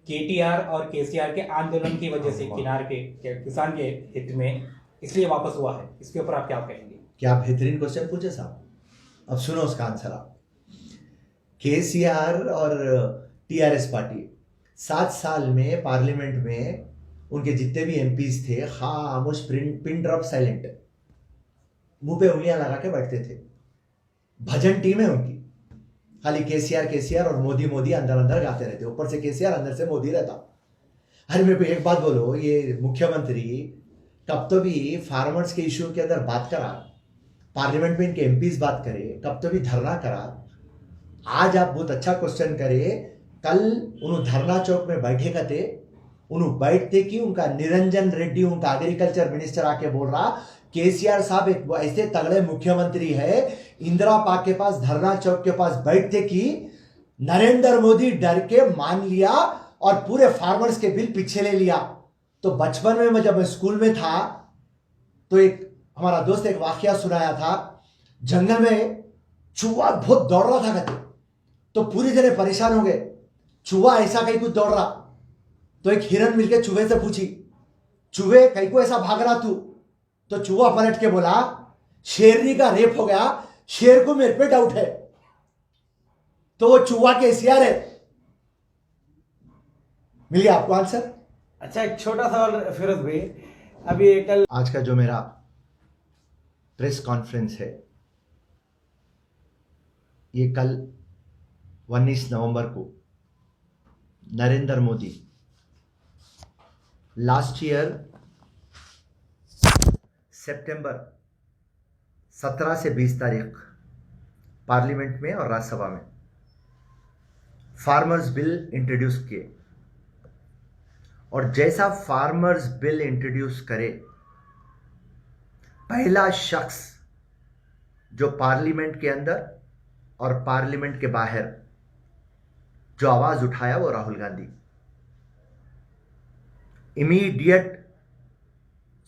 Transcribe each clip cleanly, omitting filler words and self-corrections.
KTR और केसीआर के आंदोलन की वजह से किसान के हित में इसलिए वापस हुआ है। इसके ऊपर आप क्या कहेंगे? क्या बेहतरीन क्वेश्चन पूछे साहब। अब सुनो उसका आंसर आप। केसीआर और टीआरएस पार्टी 7 साल में पार्लियामेंट में उनके जितने भी एमपीज थे खामोश पिन ड्रॉप साइलेंट, मुंह पे उंगलियां लगा के बैठते थे। भजन टीम है उनकी, खाली केसीआर केसीआर और मोदी मोदी अंदर अंदर गाते रहते, ऊपर से केसीआर अंदर से मोदी रहता। अरे मेरे को एक बात बोलो, ये मुख्यमंत्री कब तो भी फार्मर्स के इश्यू के अंदर बात करा, पार्लियामेंट में इनके एमपीज बात करे, कब तो भी धरना करा। आज आप बहुत अच्छा क्वेश्चन करे। कल उन्होंने धरना चौक में बैठे कते, उन्होंने बैठते कि उनका निरंजन रेड्डी उनका एग्रीकल्चर मिनिस्टर आके बोल रहा केसीआर साहब एक ऐसे तगड़े मुख्यमंत्री है, इंदिरा पार्क के पास धरना चौक के पास बैठते कि नरेंद्र मोदी डर के मान लिया और पूरे फार्मर्स के बिल पीछे ले लिया। तो बचपन में जब मैं स्कूल में था तो एक हमारा दोस्त एक वाकया सुनाया था, जंगल में चूहा बहुत दौड़ रहा था कहते, तो पूरी तरह परेशान हो गए, चूहा ऐसा कहीं कुछ दौड़ रहा। तो एक हिरन मिलके चूहे से पूछी, चूहे कहीं को ऐसा भाग रहा तू? तो चूहा पलट के बोला, शेरनी का रेप हो गया, शेर को मेरे पे डाउट है। तो वो चूहा केसीआर है। मिल गया आपको आंसर? अच्छा, एक छोटा सवाल फिरोज भाई, अभी कल आज का जो मेरा प्रेस कॉन्फ्रेंस है, ये कल 19 नवंबर को नरेंद्र मोदी लास्ट ईयर सितंबर 17 से 20 तारीख पार्लियामेंट में और राज्यसभा में फार्मर्स बिल इंट्रोड्यूस किए। और जैसा फार्मर्स बिल इंट्रोड्यूस करे, पहला शख्स जो पार्लियामेंट के अंदर और पार्लियामेंट के बाहर जो आवाज उठाया वो राहुल गांधी। इमीडिएट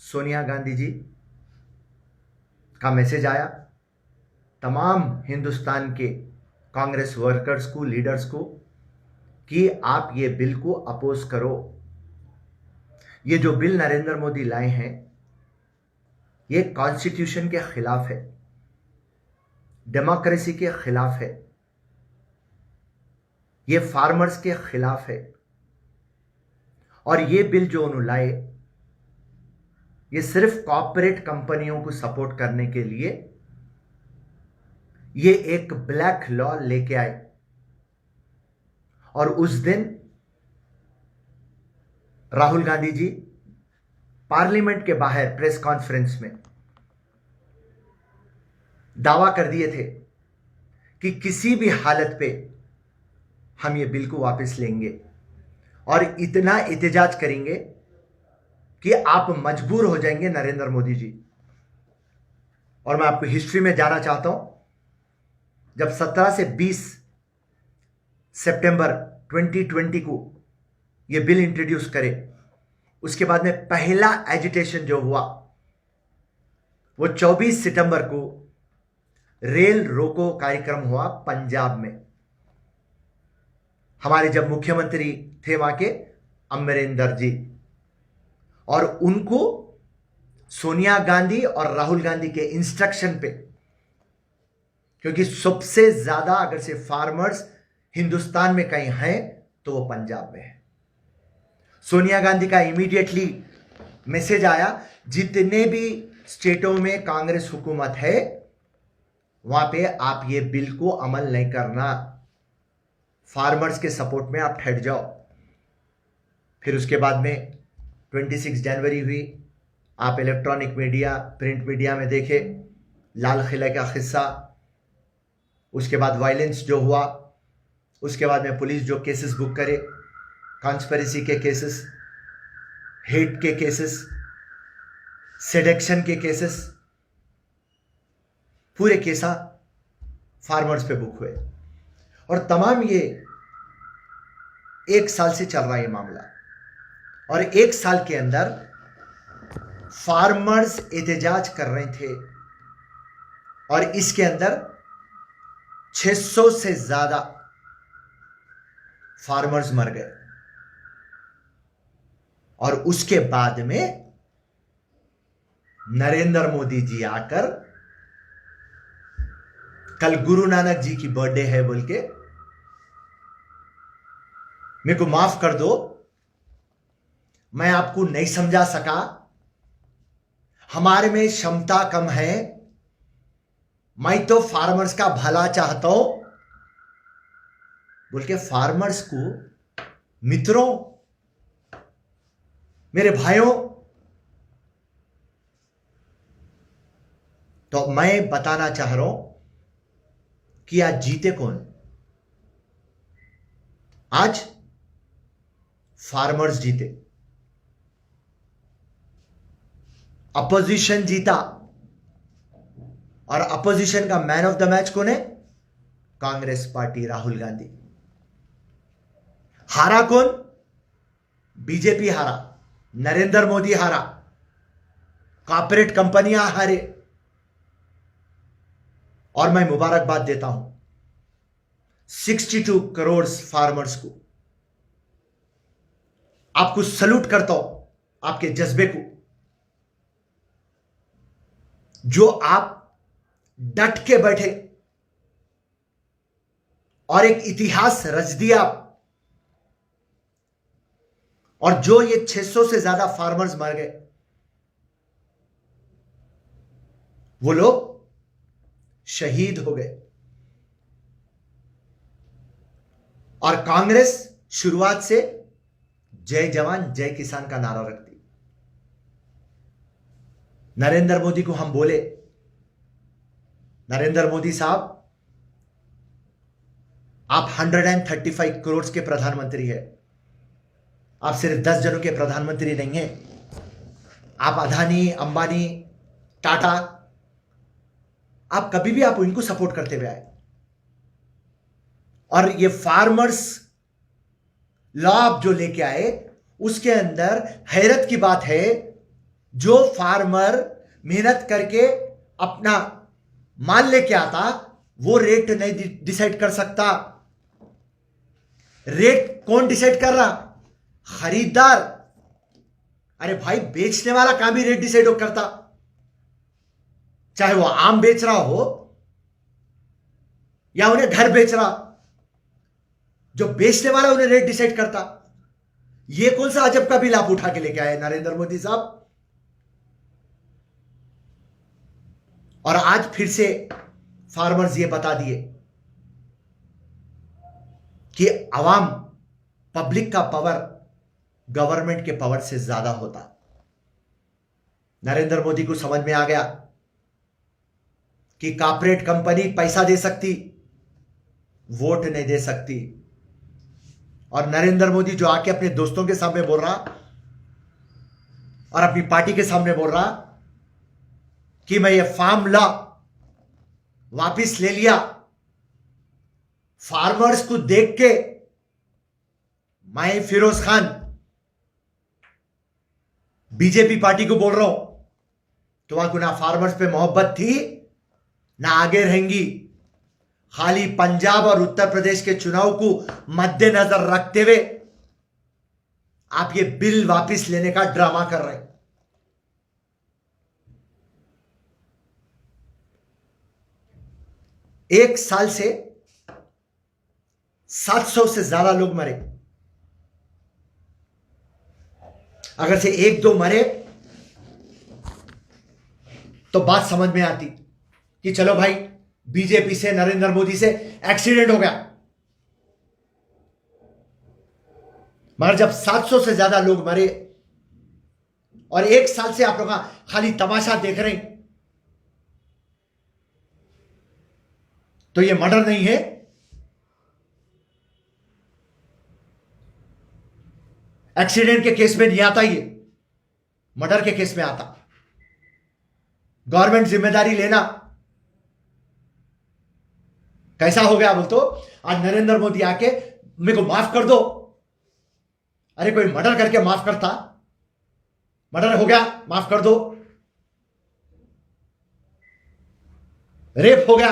सोनिया गांधी जी का मैसेज आया तमाम हिंदुस्तान के कांग्रेस वर्कर्स को, लीडर्स को, कि आप ये बिल को अपोज करो। ये जो बिल नरेंद्र मोदी लाए हैं ये कॉन्स्टिट्यूशन के खिलाफ है, डेमोक्रेसी के खिलाफ है, ये फार्मर्स के खिलाफ है। और ये बिल जो उन्होंने लाए ये सिर्फ कॉर्पोरेट कंपनियों को सपोर्ट करने के लिए ये एक ब्लैक लॉ लेके आए। और उस दिन राहुल गांधी जी पार्लियामेंट के बाहर प्रेस कॉन्फ्रेंस में दावा कर दिए थे कि किसी भी हालत पे हम ये बिल को वापस लेंगे और इतना एहतजाज करेंगे कि आप मजबूर हो जाएंगे नरेंद्र मोदी जी। और मैं आपको हिस्ट्री में जाना चाहता हूं, जब 17 से 20 सितंबर 2020 को ये बिल इंट्रोड्यूस करे, उसके बाद में पहला एजिटेशन जो हुआ वो 24 सितंबर को रेल रोको कार्यक्रम हुआ पंजाब में। हमारे जब मुख्यमंत्री थे वहां के अमरिंदर जी, और उनको सोनिया गांधी और राहुल गांधी के इंस्ट्रक्शन पे, क्योंकि सबसे ज्यादा अगर से फार्मर्स हिंदुस्तान में कहीं हैं तो वो पंजाब में है, सोनिया गांधी का इमीडिएटली मैसेज आया जितने भी स्टेटों में कांग्रेस हुकूमत है वहां पे आप ये बिल को अमल नहीं करना, फार्मर्स के सपोर्ट में आप ठहर जाओ। फिर उसके बाद में 26 जनवरी हुई, आप इलेक्ट्रॉनिक मीडिया, प्रिंट मीडिया में देखे लाल किले का किस्सा। उसके बाद वायलेंस जो हुआ, उसके बाद में पुलिस जो केसेस बुक करे, कॉन्स्पिरेसी के केसेस, हेट के केसेस, सेडेक्शन के केसेस, पूरे केसा फार्मर्स पे बुक हुए। और तमाम ये 1 साल से चल रहा है ये मामला, और 1 साल के अंदर फार्मर्स एहतजाज कर रहे थे और इसके अंदर 600 से ज्यादा फार्मर्स मर गए। और उसके बाद में नरेंद्र मोदी जी आकर कल गुरु नानक जी की बर्थडे है बोल के मेरे को माफ कर दो, मैं आपको नहीं समझा सका, हमारे में क्षमता कम है, मैं तो फार्मर्स का भला चाहता हूं बोल के फार्मर्स को, मित्रों, मेरे भाइयों, तो मैं बताना चाह रहा हूं कि आज जीते कौन? आज फार्मर्स जीते, अपोजिशन जीता, और अपोजिशन का मैन ऑफ द मैच कौन है? कांग्रेस पार्टी, राहुल गांधी। हारा कौन? बीजेपी हारा, नरेंद्र मोदी हारा, कॉर्पोरेट कंपनियां हारे। और मैं मुबारकबाद देता हूं 62 करोड़ फार्मर्स को, आपको सल्यूट करता हूं, आपके जज्बे को, जो आप डट के बैठे और एक इतिहास रच दिया, और जो ये 600 से ज्यादा फार्मर्स मर गए, वो लोग शहीद हो गए। और कांग्रेस शुरुआत से जय जवान जय किसान का नारा रखती। नरेंद्र मोदी को हम बोले, नरेंद्र मोदी साहब, आप 135 करोड़ के प्रधानमंत्री हैं, आप सिर्फ 10 जनों के प्रधानमंत्री नहीं हैं, आप अदानी, अंबानी, टाटा, आप कभी भी आप इनको सपोर्ट करते हुए आए। और ये फार्मर्स लॉ आप जो लेके आए, उसके अंदर हैरत की बात है, जो फार्मर मेहनत करके अपना माल लेके आता, वो रेट नहीं डिसाइड कर सकता। रेट कौन डिसाइड कर रहा? खरीदार। अरे भाई, बेचने वाला काम ही रेट डिसाइड करता, चाहे वो आम बेच रहा हो या उन्हें घर बेच रहा, जो बेचने वाला उन्हें रेट डिसाइड करता। ये कौन सा अजब का बिल आप उठा के लेके आए नरेंद्र मोदी साहब? और आज फिर से फार्मर्स ये बता दिए कि अवाम, पब्लिक का पावर गवर्नमेंट के पावर से ज्यादा होता। नरेंद्र मोदी को समझ में आ गया कि कॉर्पोरेट कंपनी पैसा दे सकती, वोट नहीं दे सकती। और नरेंद्र मोदी जो आके अपने दोस्तों के सामने बोल रहा और अपनी पार्टी के सामने बोल रहा कि मैं ये फार्म लॉ वापिस ले लिया, फार्मर्स को देख के मैं फिरोज खान बीजेपी पार्टी को बोल रहा हूं, तुम्हारे ना फार्मर्स पे मोहब्बत थी ना आगे रहेंगी। खाली पंजाब और उत्तर प्रदेश के चुनाव को मद्देनजर रखते हुए आप ये बिल वापस लेने का ड्रामा कर रहे हैं। एक साल से 700 से ज्यादा लोग मरे। अगर से एक दो मरे तो बात समझ में आती कि चलो भाई, बीजेपी से, नरेंद्र मोदी से एक्सीडेंट हो गया। मगर जब 700 से ज्यादा लोग मरे और एक साल से आप लोग खाली तमाशा देख रहे हैं, तो ये मर्डर नहीं है, एक्सीडेंट के केस में नहीं आता, ये मर्डर के केस में आता। गवर्नमेंट जिम्मेदारी लेना कैसा हो गया बोल तो आज नरेंद्र मोदी आके मेरे को माफ कर दो। अरे कोई मर्डर करके माफ करता, मर्डर हो गया माफ कर दो, रेप हो गया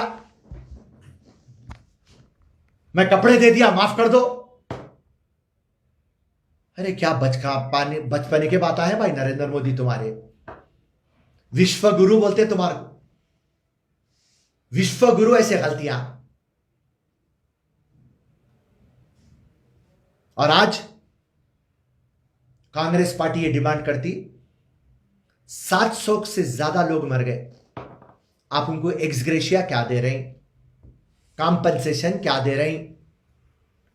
मैं कपड़े दे दिया माफ कर दो, अरे क्या बचपने के बात है भाई नरेंद्र मोदी तुम्हारे। विश्व गुरु बोलते तुम्हारे को, विश्व गुरु ऐसे गलतियां। और आज कांग्रेस पार्टी ये डिमांड करती, 700 से ज्यादा लोग मर गए, आप उनको एक्सग्रेशिया क्या दे रहे हैं, कॉम्पनसेशन क्या दे रहे हैं,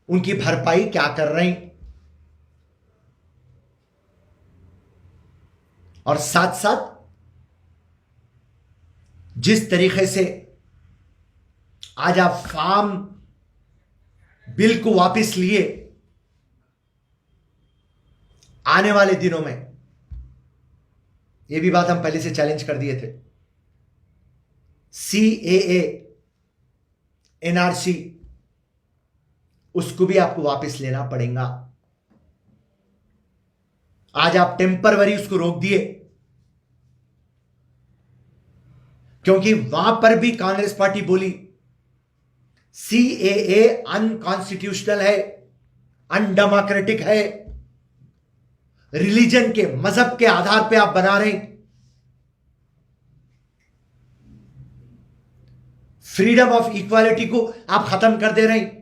उनकी भरपाई क्या कर रहे हैं। और साथ साथ जिस तरीके से आज आप फार्म बिल को वापस लिए, आने वाले दिनों में, यह भी बात हम पहले से चैलेंज कर दिए थे, CAA NRC उसको भी आपको वापस लेना पड़ेगा। आज आप टेम्परवरी उसको रोक दिए, क्योंकि वहां पर भी कांग्रेस पार्टी बोली CAA अनकॉन्स्टिट्यूशनल है, अनडेमोक्रेटिक है, रिलीजन के मजहब के आधार पे आप बना रहे हैं, फ्रीडम ऑफ इक्वालिटी को आप खत्म कर दे रहे हैं।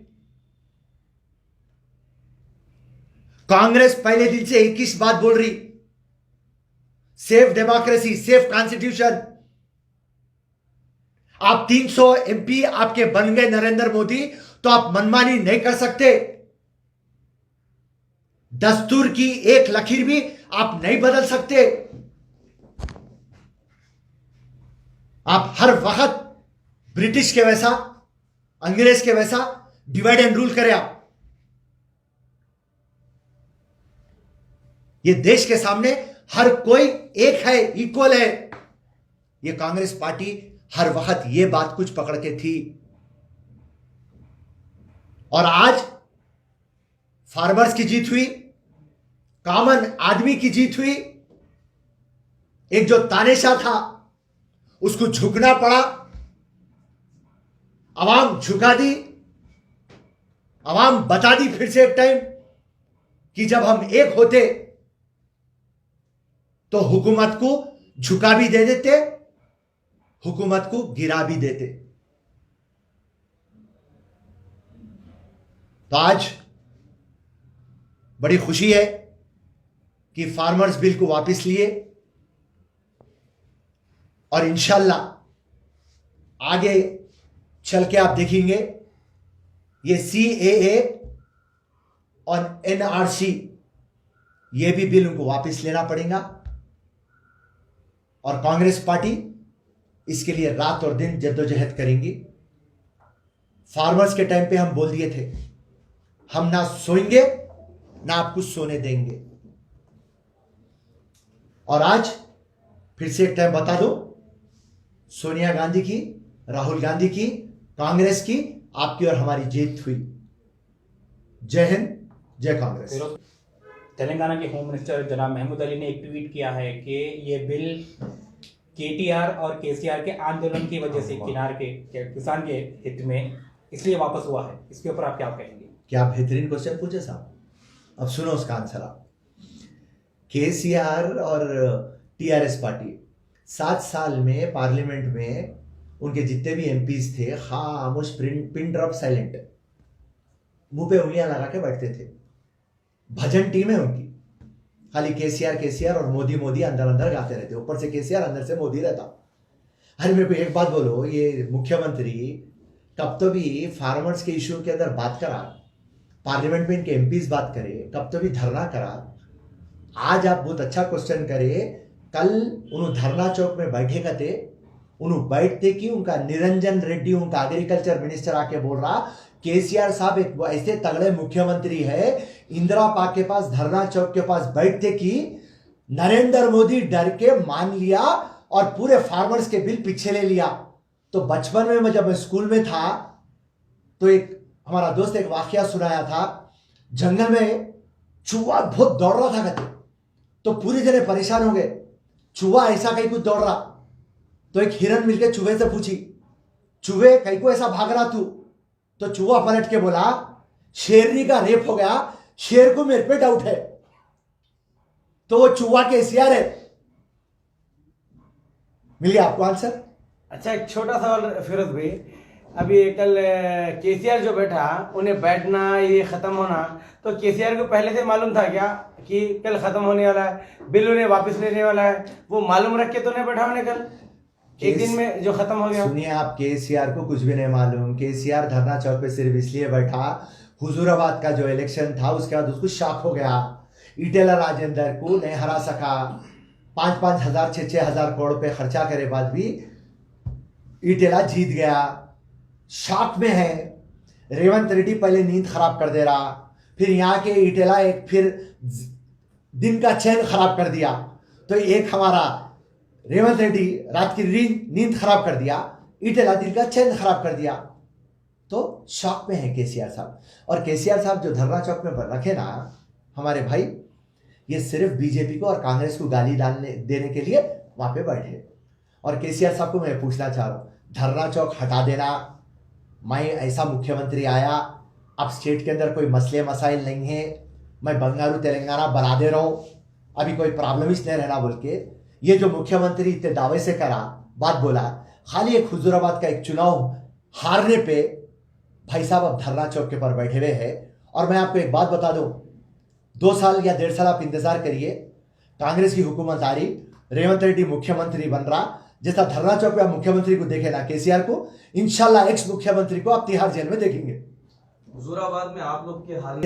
कांग्रेस पहले दिन से एक ही बात बोल रही, सेफ डेमोक्रेसी, सेफ कॉन्स्टिट्यूशन। आप 300 MP आपके बन गए नरेंद्र मोदी, तो आप मनमानी नहीं कर सकते। दस्तूर की एक लकीर भी आप नहीं बदल सकते। आप हर वक्त ब्रिटिश के वैसा, अंग्रेज के वैसा डिवाइड एंड रूल करें आप। ये देश के सामने हर कोई एक है, इक्वल है। ये कांग्रेस पार्टी हर वक्त ये बात कुछ पकड़ के थी, और आज फार्मर्स की जीत हुई, कॉमन आदमी की जीत हुई। एक जो तानेशाह था उसको झुकना पड़ा, आवाम झुका दी। आवाम बता दी फिर से एक टाइम कि जब हम एक होते तो हुकूमत को झुका भी दे देते, हुकूमत को गिरा भी देते। तो आज बड़ी खुशी है कि फार्मर्स बिल को वापस लिए, और इंशाल्लाह आगे चल के आप देखेंगे ये CAA और NRC, ये भी बिल उनको वापस लेना पड़ेगा। और कांग्रेस पार्टी इसके लिए रात और दिन जद्दोजहद करेंगी। फार्मर्स के टाइम पे हम बोल दिए थे, हम ना सोएंगे ना आपको सोने देंगे। और आज फिर से एक टाइम बता दो, सोनिया गांधी की, राहुल गांधी की, कांग्रेस की, आपकी और हमारी जीत हुई। जय हिंद, जय कांग्रेस। तेलंगाना के होम मिनिस्टर जनाब महमूद अली ने एक ट्वीट किया है कि ये बिल KTR और KCR के आंदोलन की वजह से किसान के हित में इसलिए वापस हुआ है। इसके ऊपर आप क्या कहेंगे? क्या बेहतरीन क्वेश्चन पूछे साहब। अब सुनो उसका आंसर आप। KCR और TRS पार्टी 7 साल में पार्लियामेंट में उनके जितने भी MPs थे, खामोश, पिन ड्रॉप साइलेंट, मुंह पे उंगलियां लगा के बैठते थे। भजन टीम है उनकी, खाली KCR और मोदी अंदर अंदर गाते रहते, ऊपर से KCR अंदर से मोदी रहता। अरे मेरे को एक बात बोलो, ये मुख्यमंत्री कब तो भी फार्मर्स के इश्यू के अंदर बात करा, पार्लियामेंट में इनके MPs बात करे, कब तो भी धरना करा। आज आप बहुत अच्छा क्वेश्चन करे, कल उन्होंने धरना चौक में बैठे थे, उन्होंने बैठते कि उनका निरंजन रेड्डी, उनका एग्रीकल्चर मिनिस्टर आके बोल रहा KCR साहब एक ऐसे तगड़े मुख्यमंत्री है, इंदिरा पार्क के पास, धरना चौक के पास बैठते कि नरेंद्र मोदी डर के मान लिया और पूरे फार्मर्स के बिल पीछे ले लिया। तो बचपन में जब मैं स्कूल में था तो एक हमारा दोस्त एक वाकया सुनाया था, जंगल में चूहा बहुत दौड़ रहा था कहते, तो पूरी जने परेशान हो गए, चूहा ऐसा कहीं कुछ दौड़ रहा। तो एक हिरन मिलकर चूहे से पूछी, चूहे कहीं को ऐसा भाग रहा तू? तो चूहा पलट के बोला, शेरनी का रेप हो गया, शेर को मेरे पे डाउट है। तो वो चूहा केसीआर है। मिल गया आपको आंसर। अच्छा, एक छोटा सवाल फिरोज भाई, अभी कल केसीआर जो बैठा, उन्हें बैठना ये खत्म होना, तो केसीआर को पहले से मालूम था क्या कि कल खत्म होने वाला है, बिल उन्हें वापस लेने वाला है? वो मालूम रख के तो नहीं बैठा उन्हें कल एक दिन में जो खत्म हो गया? सुनिए, आप केसीआर को कुछ भी नहीं मालूम। केसीआर धरना चौक पे सिर्फ इसलिए बैठा, हुजूराबाद का जो इलेक्शन था उसके बाद उसको शॉक हो गया, ईटेला राजेंद्र को नहीं हरा सका, 5-5 हजार 6-6 हजार करोड़ पे खर्चा करे बाद भी ईटेला जीत गया, शॉक में है। रेवंत रेड्डी पहले नींद खराब कर दे रहा, फिर यहाँ के ईटेला एक फिर दिन का चैन खराब कर दिया, तो एक हमारा रेवंत रेड्डी रात की नींद खराब कर दिया, ईटेला दिन का चैन खराब कर दिया। तो शॉक में है केसीआर साहब। और केसीआर साहब जो धरना चौक में रखे ना हमारे भाई, ये सिर्फ बीजेपी को और कांग्रेस को गाली देने के लिए वहां पे बैठे। और केसीआर साहब को मैं पूछना चाह रहा हूँ, धरना चौक हटा देना, मैं ऐसा मुख्यमंत्री आया, अब स्टेट के अंदर कोई मसले मसाइल नहीं है, मैं बंगारू तेलंगाना बना दे रहा हूँ, अभी कोई प्रॉब्लम ही नहीं रहना बोल के ये जो मुख्यमंत्री इतने दावे से करा, बात बोला, खाली एक हुजूराबाद का एक चुनाव हारने पे भाई साहब अब धरना चौक के पर बैठे हुए हैं। और मैं आपको एक बात बता दूं, 2 साल या 1.5 साल आप इंतजार करिए, कांग्रेस की हुकूमत आ रही, रेवंत रेड्डी मुख्यमंत्री बन रहा, जैसा धरना चौक पे आप मुख्यमंत्री को देखे ना केसीआर को, इंशाल्लाह एक्स मुख्यमंत्री को आप तिहाड़ जेल में देखेंगे। हुजूराबाद में आप लोग के हाल